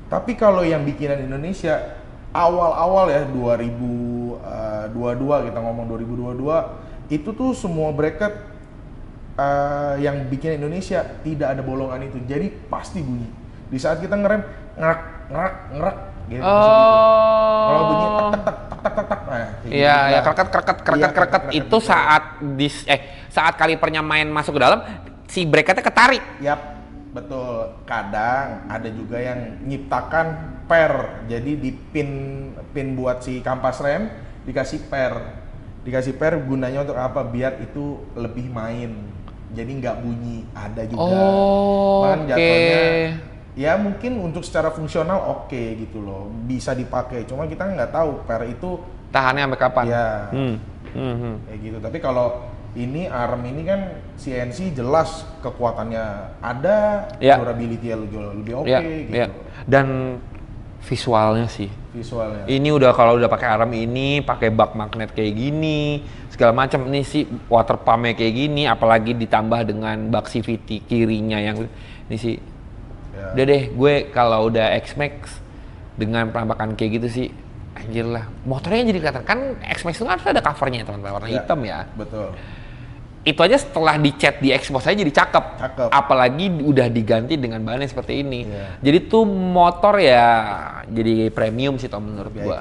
Tapi kalau yang bikinan Indonesia awal-awal ya 2022 kita ngomong 2022 itu tuh semua bracket yang bikin Indonesia tidak ada bolongan itu, jadi pasti bunyi. Di saat kita ngerem ngerak gitu. Kalau bunyi tak. Nah, iya, ya kreket itu saat kalipernya main masuk ke dalam si bracketnya ketarik. Yap, betul. Kadang ada juga yang nyiptakan per. Jadi di pin buat si kampas rem dikasih per. Dikasih per gunanya untuk apa? Biar itu lebih main. Jadi nggak bunyi. Ada juga. Jatuhnya ya mungkin untuk secara fungsional oke gitu loh, bisa dipakai. Cuma kita nggak tahu per itu tahannya sampai kapan. Ya, kayak gitu. Tapi kalau ini arm ini kan CNC jelas kekuatannya ada, durability-nya lebih oke gitu. Ya. Dan visualnya sih. Visualnya. Ini udah kalau udah pakai arm ini, pakai bak magnet kayak gini, segala macam. Ini sih water pump-nya kayak gini, apalagi ditambah dengan bak CVT kirinya yang ini sih. Ya. Udah deh, gue kalau udah X-Max dengan penampakan kayak gitu sih, anjir lah. Motornya jadi kelihatan, kan X-Max itu kan ada covernya teman-teman, warna hitam ya. Betul. Itu aja setelah dicat, di-expose aja jadi cakep. Apalagi udah diganti dengan bahannya seperti ini. Jadi tuh motor ya jadi premium sih Tom menurut gue.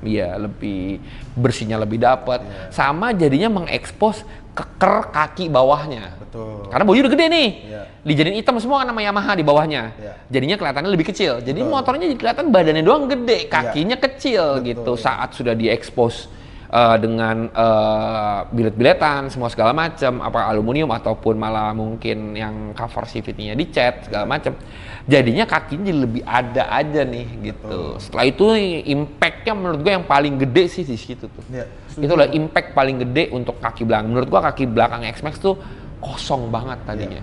Iya, lebih bersihnya lebih dapat. Sama jadinya mengekspos keker kaki bawahnya. Betul. Karena bodi udah gede nih. Dijadiin hitam semua kan nama Yamaha di bawahnya. Jadinya kelihatannya lebih kecil. Jadi motornya jadi kelihatan badannya doang gede, kakinya kecil gitu saat sudah diekspos dengan bilet-biletan semua segala macam, apa aluminium ataupun malah mungkin yang cover CVT-nya dicat segala macam. Jadinya kakinya jadi lebih ada aja nih gitu. Setelah itu impact-nya menurut gue yang paling gede sih di situ tuh. Itulah impact paling gede untuk kaki belakang. Menurut gua kaki belakang X-Max tuh kosong banget tadinya.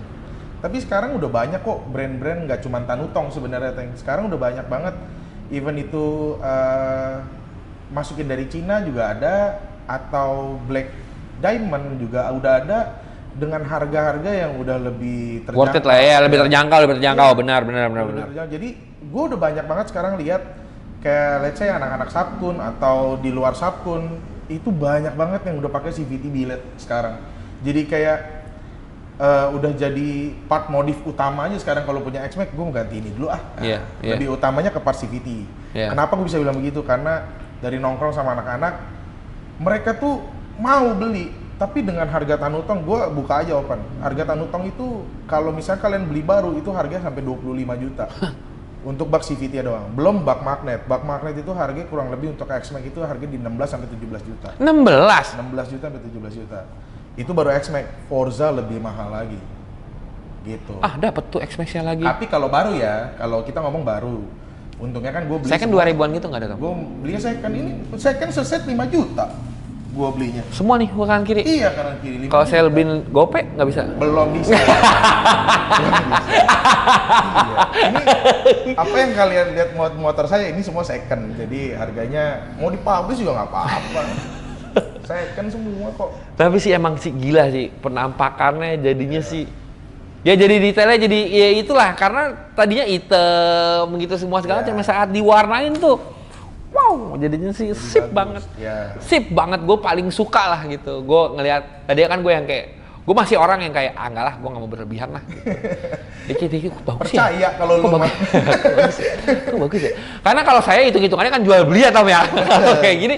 Tapi sekarang udah banyak kok brand-brand, nggak cuma Tanutong sebenarnya, Teng. Sekarang udah banyak banget. Even itu masukin dari Cina juga ada, atau Black Diamond juga udah ada dengan harga-harga yang udah lebih terjangkau. Worth it lah ya, lebih terjangkau, benar. Jadi gue udah banyak banget sekarang lihat kayak let's say anak-anak Sabkun atau di luar Sabkun itu banyak banget yang udah pakai CVT billet sekarang. Jadi kayak udah jadi part modif utamanya sekarang kalau punya X-Max gue mau ganti ini dulu lebih utamanya ke part CVT. Kenapa gue bisa bilang begitu? Karena dari nongkrong sama anak-anak mereka tuh mau beli, tapi dengan harga Tanutong gue buka aja open. Harga Tanutong itu kalau misalnya kalian beli baru itu harganya sampai 25 juta. Untuk bak CVT doang, belum bak magnet. Bak magnet itu harganya kurang lebih untuk X-Max itu harga di 16 sampai 17 juta. 16 juta sampai 17 juta. Itu baru X-Max. Forza lebih mahal lagi. Gitu. Dapat tuh X-Max-nya lagi. Tapi kalau baru ya, kalau kita ngomong baru. Untungnya kan gue beli second 2.000-an gitu nggak ada Tom? Gue belinya second ini, second seset 5 juta. Gue belinya. Semua nih kanan kiri? Iya kanan kiri. Kalau saya beliin gope nggak bisa? Belum bisa. Ini apa yang kalian lihat motor saya ini semua second. Jadi harganya mau dipublish juga nggak apa-apa. Second semua kok. Tapi sih emang sih gila sih penampakannya jadinya sih. Ya jadi detailnya jadi ya itulah karena tadinya hitam begitu semua segala macam saat diwarnain tuh wow jadinya sih sip banget. Sip banget, gue paling suka lah gitu. Gue ngelihat tadi kan gue yang kayak Gue masih orang yang kayak, enggak lah, gue nggak mau berlebihan lah. Gitu. Dikit-dikit, bagus ya. Percaya kalau lu mah. Kok bagus ya? Karena kalau saya hitung-hitungannya kan jual beli ya Tom ya. Kalau kayak gini,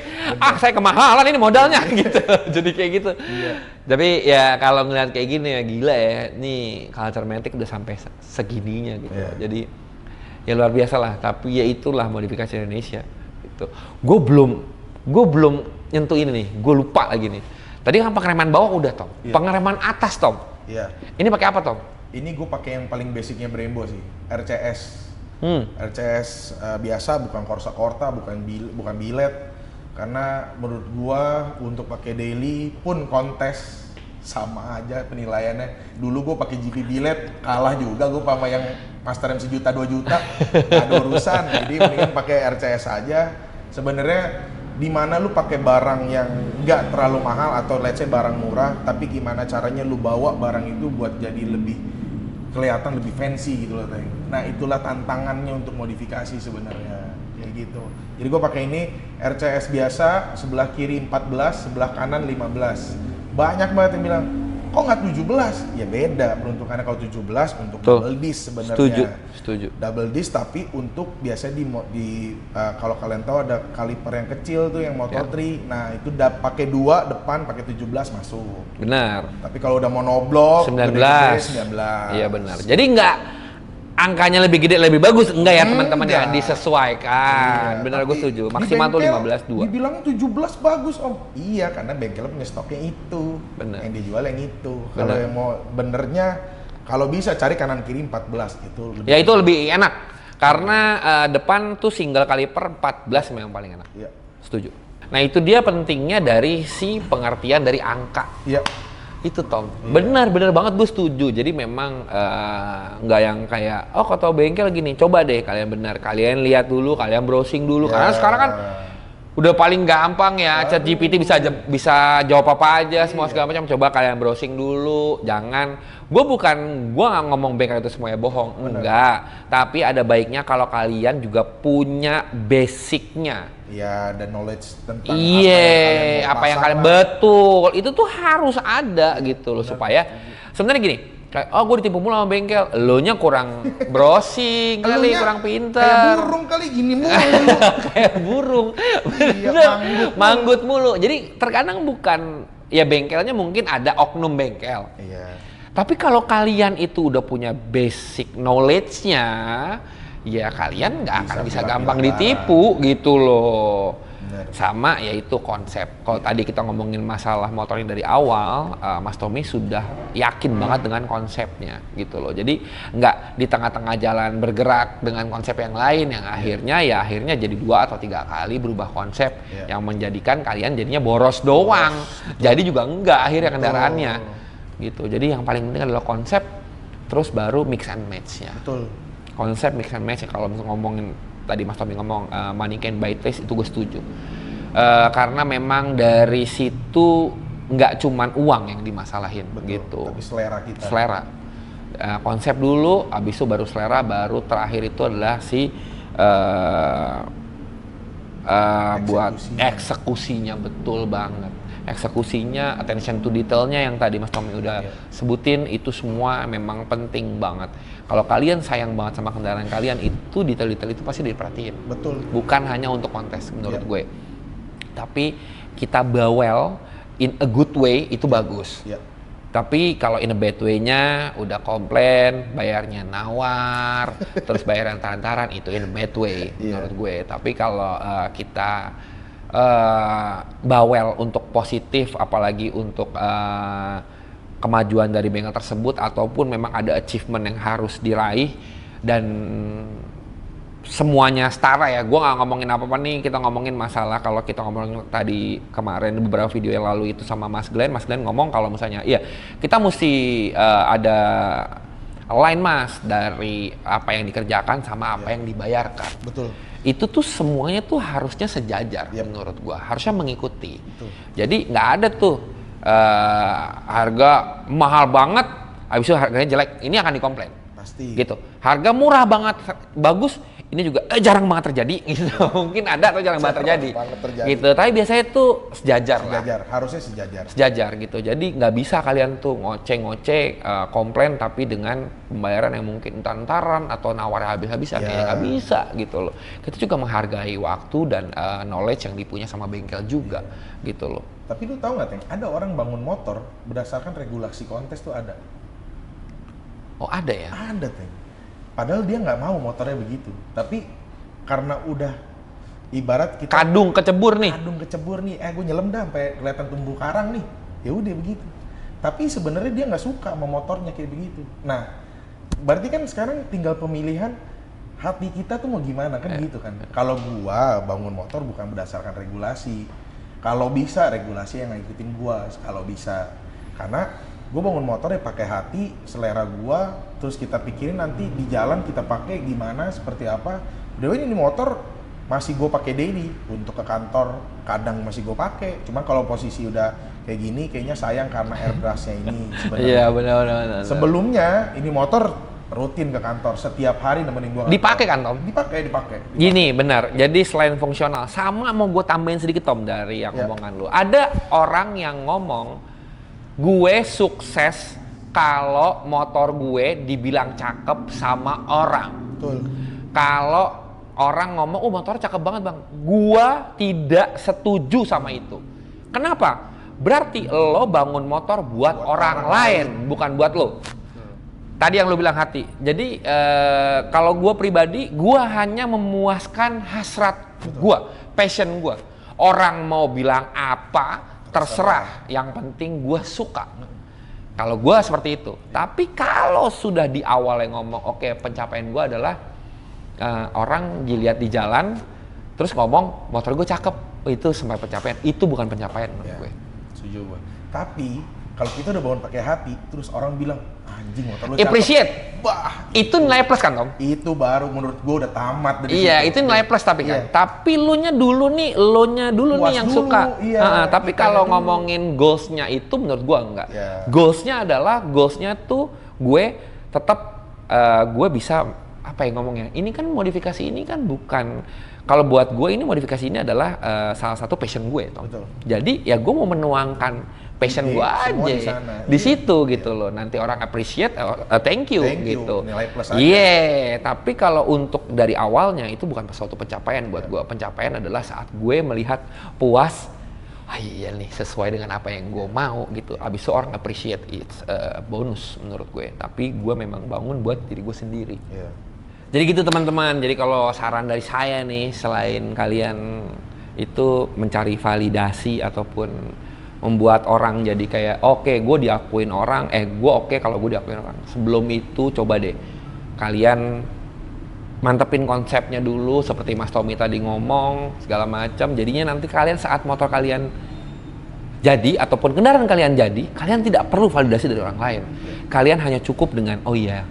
saya kemahalan ini modalnya gitu. Jadi kayak gitu. Iya. Tapi ya kalau ngeliat kayak gini ya gila ya. Nih Culture Matic udah sampai segininya gitu. Yeah. Jadi ya luar biasa lah. Tapi ya itulah modifikasi Indonesia. Gitu. Gue belum nyentuh ini nih. Gue lupa lagi nih. Tadi kan pengereman bawah udah Tom. Yeah. Pengereman atas Tom. Iya. Yeah. Ini pakai apa Tom? Ini gue pakai yang paling basicnya Brembo sih, RCS. RCS biasa, bukan Corsa Corta, bukan billet. Karena menurut gue untuk pakai daily pun kontes sama aja penilaiannya. Dulu gue pakai GP billet kalah juga gue sama yang Master M 1 juta 2 juta, nggak ada urusan. Jadi mendingan pakai RCS aja. Sebenarnya di mana lu pakai barang yang nggak terlalu mahal atau let's say barang murah, tapi gimana caranya lu bawa barang itu buat jadi lebih kelihatan lebih fancy gitu loh, Teng. Nah, itulah tantangannya untuk modifikasi sebenarnya. Kayak gitu. Jadi gue pakai ini RCS biasa, sebelah kiri 14, sebelah kanan 15. Banyak banget yang bilang, kok nggak 17? Ya beda peruntukannya. Kalau 17 untuk double disc sebenarnya. Setuju. Double disc tapi untuk biasanya di kalau kalian tahu ada kaliper yang kecil tuh yang Moto3. Nah, itu pakai 2 depan, pakai 17 masuk. Benar. Tapi kalau udah monoblok 19. Iya benar. Jadi nggak angkanya lebih gede lebih bagus enggak ya teman-teman ya, disesuaikan. Iya, benar, gue setuju. Maksimal tuh 15 2. Dibilang 17 bagus Om. Iya, karena bengkel punya stoknya itu. Benar. Yang dijual yang itu. Kalau yang mau benernya kalau bisa cari kanan kiri 14 itu. Ya itu lebih enak. Karena depan tuh single kaliper 14 memang paling enak. Iya. Setuju. Nah, itu dia pentingnya dari si pengertian dari angka. Iya. Itu Tom, benar banget gue setuju. Jadi memang nggak yang kayak kata bengkel gini, coba deh kalian benar, kalian lihat dulu, kalian browsing dulu. Karena sekarang kan udah paling gampang ya, ChatGPT bisa jawab apa aja, semua segala macam. Coba kalian browsing dulu, jangan. Gue nggak ngomong bengkel itu semuanya bohong, enggak. Tapi ada baiknya kalau kalian juga punya basicnya. Iya, dan knowledge tentang apa yang kalian betul. Itu tuh harus ada gitu loh. Supaya sebenarnya gini, gue ditipu mulu sama bengkel, elunya kurang browsing kali, kurang pinter. Kayak burung kali gini mulu. Kayak burung. Manggut mulu. Jadi terkadang bukan, ya bengkelnya mungkin ada oknum bengkel. Iya. Tapi kalau kalian itu udah punya basic knowledge-nya, ya kalian nggak akan bisa gampang ditipu gitu loh. Bener. Sama yaitu konsep. Kalau tadi kita ngomongin masalah motor ini dari awal, Mas Tommy sudah yakin banget dengan konsepnya gitu loh. Jadi nggak di tengah-tengah jalan bergerak dengan konsep yang lain yang akhirnya jadi 2 atau 3 kali berubah konsep yang menjadikan kalian jadinya boros doang. Jadi juga enggak akhirnya kendaraannya gitu. Jadi yang paling penting adalah konsep, terus baru mix and match-nya. Betul. Konsep mix and match, kalau misalnya ngomongin tadi Mas Tommy ngomong mannequin by taste, itu gue setuju. Karena memang dari situ nggak cuman uang yang dimasalahin. Betul, gitu. Tapi selera kita. Selera. Konsep dulu, abis itu baru selera, baru terakhir itu adalah si buat eksekusinya. Betul banget. Eksekusinya, attention to detailnya yang tadi Mas Tommy udah sebutin, itu semua memang penting banget. Kalau kalian sayang banget sama kendaraan kalian, itu detail-detail itu pasti diperhatiin. Betul. Bukan hanya untuk kontes menurut gue. Tapi kita bawel in a good way itu bagus. Tapi kalau in a bad way-nya udah komplain, bayarnya nawar, terus bayar antar-antaran, itu in a bad way menurut gue. Tapi kalau kita bawel untuk positif, apalagi untuk kemajuan dari bengkel tersebut, ataupun memang ada achievement yang harus diraih dan semuanya setara ya. Gue nggak ngomongin apa-apa nih, kita ngomongin masalah, kalau kita ngomongin tadi kemarin beberapa video yang lalu itu sama Mas Glenn ngomong kalau misalnya kita mesti ada line Mas dari apa yang dikerjakan sama apa yang dibayarkan. Betul. Itu tuh semuanya tuh harusnya sejajar menurut gua, harusnya mengikuti. Betul. Jadi nggak ada tuh harga mahal banget, habis itu harganya jelek, ini akan dikomplain. Pasti. Gitu. Harga murah banget, bagus, ini juga jarang banget terjadi gitu. Mungkin ada atau jarang banget terjadi. terjadi. Gitu. Tapi biasanya tuh sejajar lah. Harusnya sejajar. Sejajar gitu. Jadi nggak bisa kalian tuh ngoceh-ngoceh komplain tapi dengan pembayaran yang mungkin entar-entaran atau nawar habis-habisan. Ya nggak bisa gitu loh. Kita juga menghargai waktu dan knowledge yang dipunya sama bengkel juga gitu loh. Tapi lu tahu nggak, Teng? Ada orang bangun motor berdasarkan regulasi kontes tuh ada. Oh ada ya? Ada, Teng. Padahal dia nggak mau motornya begitu. Tapi karena udah ibarat kita Kadung kecebur nih. gue nyelam dah sampai kelihatan tumbuh karang nih. Ya udah begitu. Tapi sebenarnya dia nggak suka sama motornya kayak begitu. Nah, berarti kan sekarang tinggal pemilihan hati kita tuh mau gimana kan gitu kan. Kalau gua bangun motor bukan berdasarkan regulasi. Kalau bisa regulasi yang ngikutin gua, kalau bisa. Karena gue bangun motor ya pakai hati, selera gua, terus kita pikirin nanti di jalan kita pakai gimana, seperti apa. Dewa ini motor masih gue pakai daily untuk ke kantor, kadang masih gue pakai. Cuma kalau posisi udah kayak gini, kayaknya sayang karena airbrushnya ini sebenarnya. Iya benar. Sebelumnya ini motor rutin ke kantor, setiap hari nemenin gua. Dipakai kan Tom? Dipakai. Gini benar. Jadi selain fungsional, sama mau gue tambahin sedikit Tom dari yang omongan lu. Ada orang yang ngomong gue sukses kalau motor gue dibilang cakep sama orang. Betul. Kalau orang ngomong, oh motor cakep banget bang, gue tidak setuju sama itu. Kenapa? Berarti lo bangun motor buat orang lain, bukan buat lo. Tadi yang lo bilang hati. Jadi kalau gue pribadi, gue hanya memuaskan hasrat gue, passion gue. Orang mau bilang apa, terserah, yang penting gue suka. Kalau gue seperti itu. Tapi kalau sudah di awal yang ngomong, oke, pencapaian gue adalah orang dilihat di jalan, terus ngomong motor gue cakep, itu sampai pencapaian. Itu bukan pencapaian menurut gue. Setuju gue. Tapi kalau kita udah bangun pakai hati, terus orang bilang anjing motor lu cakep. Appreciate. Bah, itu nilai plus kan Tom? Itu baru menurut gue udah tamat dari Iya, situ. itu nilai plus tapi kan. Tapi lo nya dulu nih yang dulu, suka. iya, Tapi kalau ngomongin goals-nya itu menurut gua enggak. Yeah. Goals-nya tuh gue tetap gue bisa apa ya ngomongnya. Ini kan modifikasi ini kan bukan, kalau buat gue ini modifikasi ini adalah salah satu passion gue, Tom. Betul. Jadi ya gue mau menuangkan passion gue aja di situ gitu loh. Nanti orang appreciate, thank you gitu. Nilai plus aja. Tapi kalau untuk dari awalnya itu bukan suatu pencapaian buat gue. Pencapaian adalah saat gue melihat puas, iya nih sesuai dengan apa yang gue mau gitu. Abis itu orang appreciate, it's bonus menurut gue. Tapi gue memang bangun buat diri gue sendiri. Yeah. Jadi gitu teman-teman. Jadi kalau saran dari saya nih, selain kalian itu mencari validasi ataupun membuat orang jadi kayak oke, gue diakuin orang, gue oke kalau gue diakuin orang. Sebelum itu coba deh kalian mantepin konsepnya dulu seperti Mas Tommy tadi ngomong segala macam. Jadinya nanti kalian saat motor kalian jadi ataupun kendaraan kalian jadi, kalian tidak perlu validasi dari orang lain. Kalian hanya cukup dengan oh iya,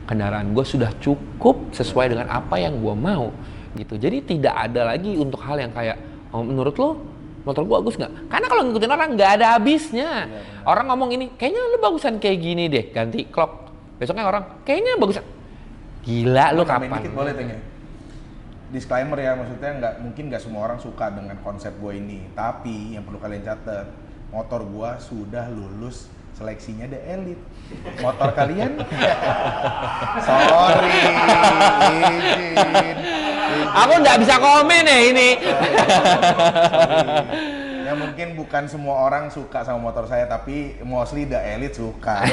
kendaraan gue sudah cukup sesuai dengan apa yang gue mau gitu. Jadi tidak ada lagi untuk hal yang kayak oh, menurut lo motor gue bagus nggak? Karena kalau ngikutin orang nggak ada habisnya. Orang ngomong ini, kayaknya lu bagusan kayak gini deh, ganti clock. Besoknya orang, kayaknya bagusan. Gila lu kapan? Dikit boleh tanya. Disclaimer ya, maksudnya mungkin nggak semua orang suka dengan konsep gue ini. Tapi yang perlu kalian catat, motor gue sudah lulus seleksinya The Elite. Motor kalian? Sorry, izin. Aku nggak bisa komen ya ini. Ya mungkin bukan semua orang suka sama motor saya, tapi mostly The Elite suka.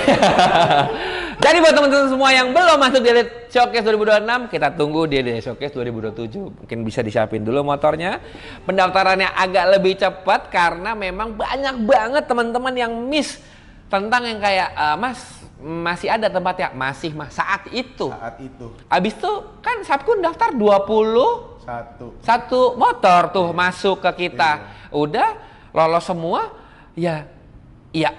Jadi buat teman-teman semua yang belum masuk di Elite Showcase 2026, kita tunggu di Elite Showcase 2027. Mungkin bisa disiapin dulu motornya. Pendaftarannya agak lebih cepat karena memang banyak banget teman-teman yang miss tentang yang kayak Mas masih ada tempat ya? Masih mas saat itu. Abis itu kan Sabku daftar 21 motor tuh masuk ke kita. Udah lolos semua ya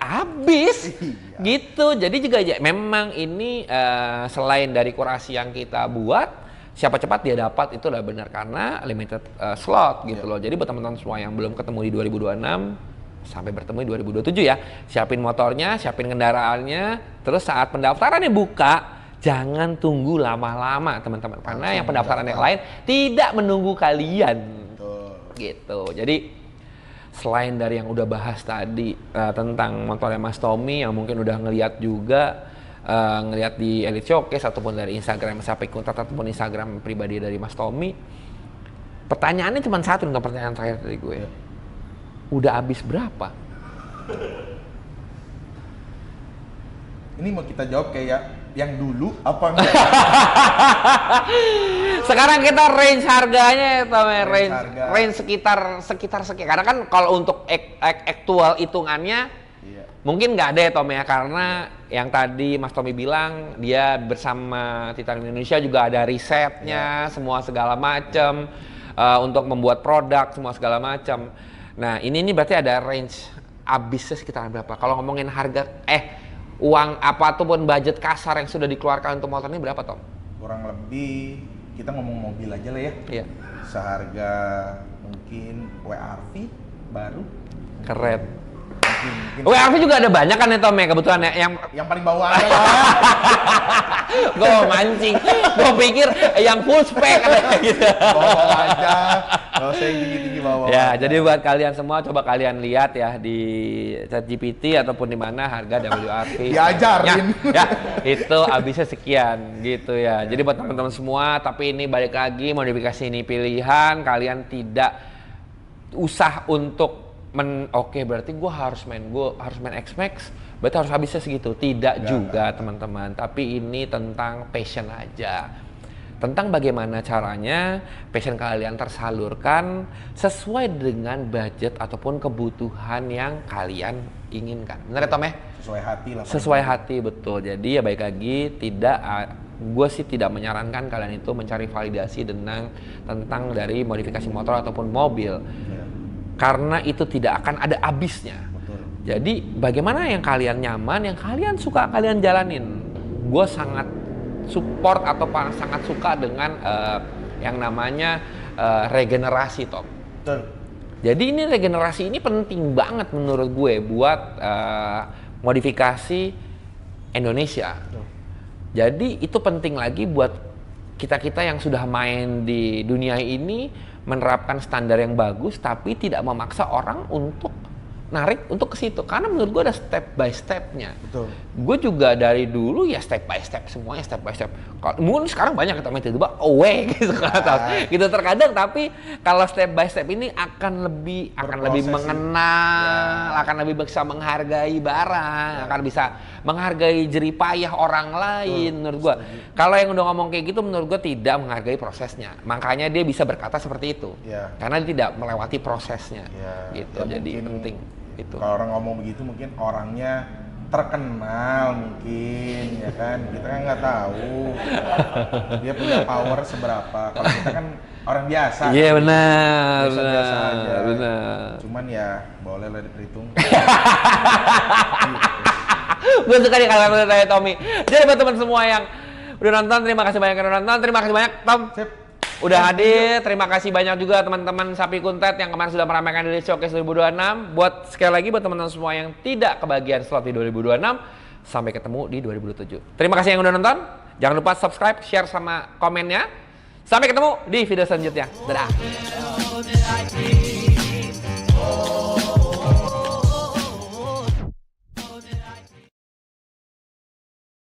habis gitu. Jadi juga ya, memang ini selain dari kurasi yang kita buat, siapa cepat dia dapat itu udah benar karena limited slot gitu loh. Jadi buat teman-teman semua yang belum ketemu di 2026 sampai bertemu di 2027 ya, siapin motornya, siapin kendaraannya, terus saat pendaftarannya buka, Jangan tunggu lama-lama teman-teman, karena yang pendaftaran yang lain tidak menunggu kalian. Betul. Gitu. Jadi selain dari yang udah bahas tadi tentang motornya Mas Tommy yang mungkin udah ngeliat juga, ngeliat di Elite Showcase ataupun dari Instagram Sapi Kuntat ataupun Instagram pribadi dari Mas Tommy, pertanyaannya cuma satu, untuk pertanyaan terakhir dari gue. Udah habis berapa? Ini mau kita jawab kayak yang dulu apa enggak? Sekarang kita range harganya ya Tom, range sekitar sekian. Karena kan kalau untuk aktual hitungannya mungkin nggak ada ya Tom ya, karena yang tadi Mas Tommy bilang dia bersama Titanium Indonesia juga ada risetnya, semua segala macam untuk membuat produk semua segala macam. Nah ini berarti ada range habisnya sekitar berapa? Kalau ngomongin harga uang apa ataupun budget kasar yang sudah dikeluarkan untuk motor ini berapa Tom? Kurang lebih kita ngomong mobil aja lah ya. Iya. Seharga mungkin WRV baru. Keren. Mungkin WRV juga ada banyak kan ya Tom ya, kebetulan ya yang paling bawah aja lah. gue mau mancing, gue pikir yang full spec gitu. Bawa aja, nggak usah yang tinggi-tinggi bawa. Ya, aja. jadi buat kalian semua coba kalian lihat ya di ChatGPT ataupun di mana harga WRV. Diajarin. Ya, itu habisnya sekian gitu ya. Jadi buat teman-teman semua, tapi ini balik lagi modifikasi ini pilihan, kalian tidak usah untuk oke berarti gue harus main X-Max, berarti harus habisnya segitu. Tidak juga teman-teman, tapi ini tentang passion aja, tentang bagaimana caranya passion kalian tersalurkan sesuai dengan budget ataupun kebutuhan yang kalian inginkan. Benar ya Tom ya? Sesuai hati lah. Sesuai hati, betul. Jadi ya baik lagi, gue sih tidak menyarankan kalian itu mencari validasi tentang dari modifikasi motor ataupun mobil. Karena itu tidak akan ada habisnya. Betul. Jadi bagaimana yang kalian nyaman, yang kalian suka kalian jalanin. Gue sangat support atau sangat suka dengan yang namanya regenerasi Tom. Betul. Jadi ini regenerasi ini penting banget menurut gue buat modifikasi Indonesia. Betul. Jadi itu penting lagi buat kita-kita yang sudah main di dunia ini, menerapkan standar yang bagus tapi tidak memaksa orang untuk narik untuk ke situ, karena menurut gue ada step by stepnya. Betul. Gue juga dari dulu ya step by step, semuanya step by step. Mungkin sekarang banyak kita tiba-tiba away gitu gitu terkadang, tapi kalau step by step ini akan lebih mengenal, akan lebih bisa menghargai barang, akan bisa menghargai jerih payah orang lain. Menurut gue kalau yang udah ngomong kayak gitu menurut gue tidak menghargai prosesnya, makanya dia bisa berkata seperti itu karena dia tidak melewati prosesnya gitu. Jadi penting itu. Kalau orang ngomong begitu mungkin orangnya terkenal mungkin, ya kan, kita kan nggak tahu dia punya power seberapa. Kalau kita kan orang biasa. Iya benar, biasa aja. Benar. Cuman ya boleh lah diperhitung. Gue suka nih kalau tanya Tommy. Jadi buat teman semua yang udah nonton, terima kasih banyak yang udah nonton, terima kasih banyak Tom. Sip. Udah hadir, terima kasih banyak juga teman-teman Sapi Kuntet yang kemarin sudah meramaikan di Showcase 2026. Buat sekali lagi buat teman-teman semua yang tidak kebagian slot di 2026, sampai ketemu di 2027. Terima kasih yang udah nonton. Jangan lupa subscribe, share sama komennya. Sampai ketemu di video selanjutnya. Dadah.